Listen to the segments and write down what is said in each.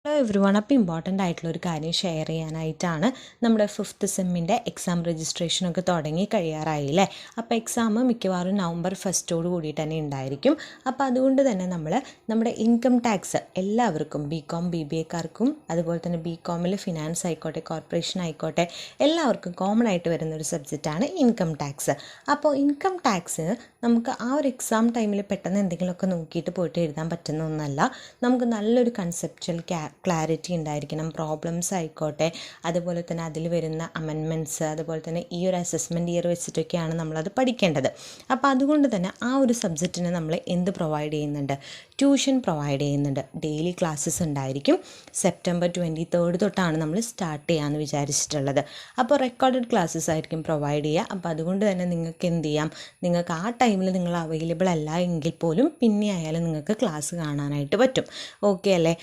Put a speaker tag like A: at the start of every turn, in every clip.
A: Hello every one. അപ്പോൾ important ആയിട്ടുള്ളൊരു കാര്യം ഷെയർ ചെയ്യാനായിട്ടാണ്. നമ്മുടെ 5th സെമ്മിൻ്റെ എക്സാം രജിസ്ട്രേഷനൊക്കെ തുടങ്ങി കഴിയാറായില്ലേ. അപ്പോൾ എക്സാം മിക്കവാറും നവംബർ 1 കൂടിയിട്ട് തന്നെ ഉണ്ടായിരിക്കും. അപ്പോൾ അതുകൊണ്ട് തന്നെ നമ്മുടെ ഇൻകം ടാക്സ് എല്ലാവർക്കും BCom BBAക്കാർക്കും അതുപോലെ തന്നെ BComൽ ഫിനാൻസ് ആയിക്കോട്ടെ കോർപ്പറേഷൻ ആയിക്കോട്ടെ എല്ലാവർക്കും കോമൺ ആയിട്ട് വരുന്നൊരു സബ്ജക്റ്റാണ് ഇൻകം ടാക്സ്. അപ്പോൾ ഇൻകം ടാക്സ് നമുക്ക് ആ ഒരു എക്സാം ടൈമിൽ പെട്ടെന്ന് എന്തെങ്കിലുമൊക്കെ നോക്കിയിട്ട് പോയിട്ട് എഴുതാൻ പറ്റുന്ന ഒന്നല്ല. നമുക്ക് നല്ലൊരു കൺസെപ്ച്വൽ ക്ലാരിറ്റി ഉണ്ടായിരിക്കണം. പ്രോബ്ലംസ് ആയിക്കോട്ടെ അതുപോലെ തന്നെ അതിൽ വരുന്ന അമെൻമെൻറ്റ്സ് അതുപോലെ തന്നെ ഈ ഒരു അസസ്മെൻറ്റ് ഇയർ വെച്ചിട്ടൊക്കെയാണ് നമ്മളത് പഠിക്കേണ്ടത്. അപ്പോൾ അതുകൊണ്ട് തന്നെ ആ ഒരു സബ്ജക്റ്റിന് നമ്മൾ എന്ത് പ്രൊവൈഡ് ചെയ്യുന്നുണ്ട്? ട്യൂഷൻ പ്രൊവൈഡ് ചെയ്യുന്നുണ്ട്. ഡെയിലി ക്ലാസ്സസ് ഉണ്ടായിരിക്കും. സെപ്റ്റംബർ 23 തൊട്ടാണ് നമ്മൾ സ്റ്റാർട്ട് ചെയ്യാമെന്ന് വിചാരിച്ചിട്ടുള്ളത്. അപ്പോൾ റെക്കോർഡഡ് ക്ലാസ്സസ് ആയിരിക്കും പ്രൊവൈഡ് ചെയ്യുക. അപ്പോൾ അതുകൊണ്ട് തന്നെ നിങ്ങൾക്ക് എന്ത് ചെയ്യാം, നിങ്ങൾക്ക് ആ ടൈമിൽ നിങ്ങൾ അവൈലബിൾ അല്ല എങ്കിൽ പോലും പിന്നെ ആയാലും നിങ്ങൾക്ക് ക്ലാസ് കാണാനായിട്ട് പറ്റും. ഓക്കെ അല്ലേ?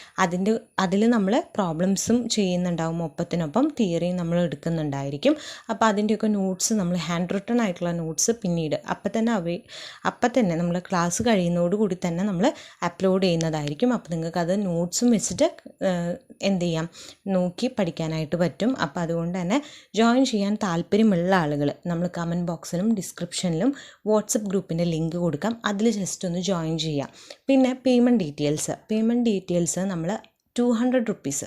A: അതിൽ നമ്മൾ പ്രോബ്ലംസും ചെയ്യുന്നുണ്ടാവും, ഒപ്പത്തിനൊപ്പം തിയറിയും നമ്മൾ എടുക്കുന്നുണ്ടായിരിക്കും. അപ്പോൾ അതിൻ്റെയൊക്കെ നോട്ട്സ് നമ്മൾ ഹാൻഡ് റിട്ടൺ ആയിട്ടുള്ള നോട്ട്സ് പിന്നീട് അപ്പം തന്നെ നമ്മൾ ക്ലാസ് കഴിയുന്നതോടുകൂടി തന്നെ നമ്മൾ അപ്ലോഡ് ചെയ്യുന്നതായിരിക്കും. അപ്പോൾ നിങ്ങൾക്കത് നോട്ട്സും വെച്ചിട്ട് എന്ത് ചെയ്യാം, നോക്കി പഠിക്കാനായിട്ട് പറ്റും. അപ്പോൾ അതുകൊണ്ട് തന്നെ ജോയിൻ ചെയ്യാൻ താല്പര്യമുള്ള ആളുകൾ നമ്മൾ കമൻറ്റ് ബോക്സിലും ഡിസ്ക്രിപ്ഷനിലും വാട്സപ്പ് ഗ്രൂപ്പിൻ്റെ ലിങ്ക് കൊടുക്കാം. അതിൽ ജസ്റ്റ് ഒന്ന് ജോയിൻ ചെയ്യാം. പിന്നെ പേയ്മെൻറ്റ് ഡീറ്റെയിൽസ് നമ്മൾ 200 റുപ്പീസ്,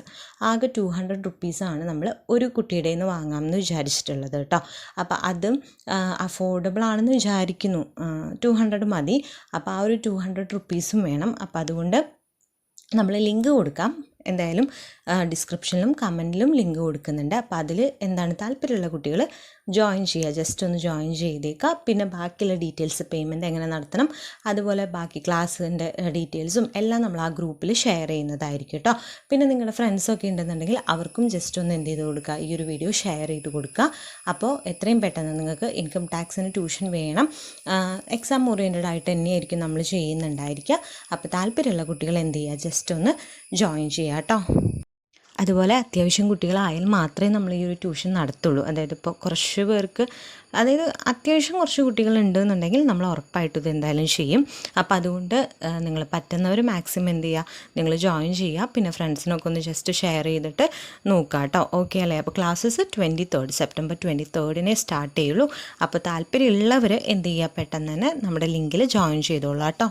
A: ആകെ 200 റുപ്പീസാണ് നമ്മൾ ഒരു കുട്ടിയുടെ നിന്ന് വാങ്ങാമെന്ന് വിചാരിച്ചിട്ടുള്ളത് കേട്ടോ. അപ്പോൾ അതും അഫോർഡബിൾ ആണെന്ന് വിചാരിക്കുന്നു. 200 മതി. അപ്പോൾ ആ ഒരു 200 റുപ്പീസും വേണം. അപ്പോൾ അതുകൊണ്ട് നമ്മൾ ലിങ്ക് കൊടുക്കാം. എന്തായാലും ഡിസ്ക്രിപ്ഷനിലും കമൻറ്റിലും ലിങ്ക് കൊടുക്കുന്നുണ്ട്. അപ്പോൾ അതിൽ എന്താണ് താല്പര്യമുള്ള കുട്ടികൾ ജോയിൻ ചെയ്യുക, ജസ്റ്റ് ഒന്ന് ജോയിൻ ചെയ്തേക്കുക. പിന്നെ ബാക്കിയുള്ള ഡീറ്റെയിൽസ്, പേയ്മെൻറ്റ് എങ്ങനെ നടത്തണം, അതുപോലെ ബാക്കി ക്ലാസ്സിൻ്റെ ഡീറ്റെയിൽസും എല്ലാം നമ്മൾ ആ ഗ്രൂപ്പിൽ ഷെയർ ചെയ്യുന്നതായിരിക്കും കേട്ടോ. പിന്നെ നിങ്ങളുടെ ഫ്രണ്ട്സൊക്കെ ഉണ്ടെന്നുണ്ടെങ്കിൽ അവർക്കും ജസ്റ്റ് ഒന്ന് എന്ത് ചെയ്ത് കൊടുക്കുക, ഈ ഒരു വീഡിയോ ഷെയർ ചെയ്ത് കൊടുക്കുക. അപ്പോൾ എത്രയും പെട്ടെന്ന് നിങ്ങൾക്ക് ഇൻകം ടാക്സിന് ട്യൂഷൻ വേണം, എക്സാം ഓറിയൻറ്റഡ് ആയിട്ട് തന്നെയായിരിക്കും നമ്മൾ ചെയ്യുന്നുണ്ടായിരിക്കുക. അപ്പോൾ താല്പര്യമുള്ള കുട്ടികൾ എന്ത് ചെയ്യുക, ജസ്റ്റ് ഒന്ന് ജോയിൻ ചെയ്യുക കേട്ടോ. അതുപോലെ അത്യാവശ്യം കുട്ടികളായാൽ മാത്രമേ നമ്മൾ ഈ ഒരു ട്യൂഷൻ നടത്തുള്ളൂ. അതായത് ഇപ്പോൾ കുറച്ച് പേർക്ക്, അതായത് അത്യാവശ്യം കുറച്ച് കുട്ടികളുണ്ടെന്നുണ്ടെങ്കിൽ നമ്മൾ ഉറപ്പായിട്ടും ഇത് എന്തായാലും ചെയ്യും. അപ്പോൾ അതുകൊണ്ട് നിങ്ങൾ പറ്റുന്നവർ മാക്സിമം എന്ത് ചെയ്യുക, നിങ്ങൾ ജോയിൻ ചെയ്യുക. പിന്നെ ഫ്രണ്ട്സിനൊക്കെ ഒന്ന് ജസ്റ്റ് ഷെയർ ചെയ്തിട്ട് നോക്കുക കേട്ടോ. ഓക്കെ അല്ലേ? അപ്പോൾ ക്ലാസ്സസ് സെപ്റ്റംബർ 23 സ്റ്റാർട്ട് ചെയ്യുള്ളൂ. അപ്പോൾ താല്പര്യമുള്ളവർ എന്ത് ചെയ്യുക, പെട്ടെന്ന് തന്നെ നമ്മുടെ ലിങ്കിൽ ജോയിൻ ചെയ്തോളൂ കേട്ടോ.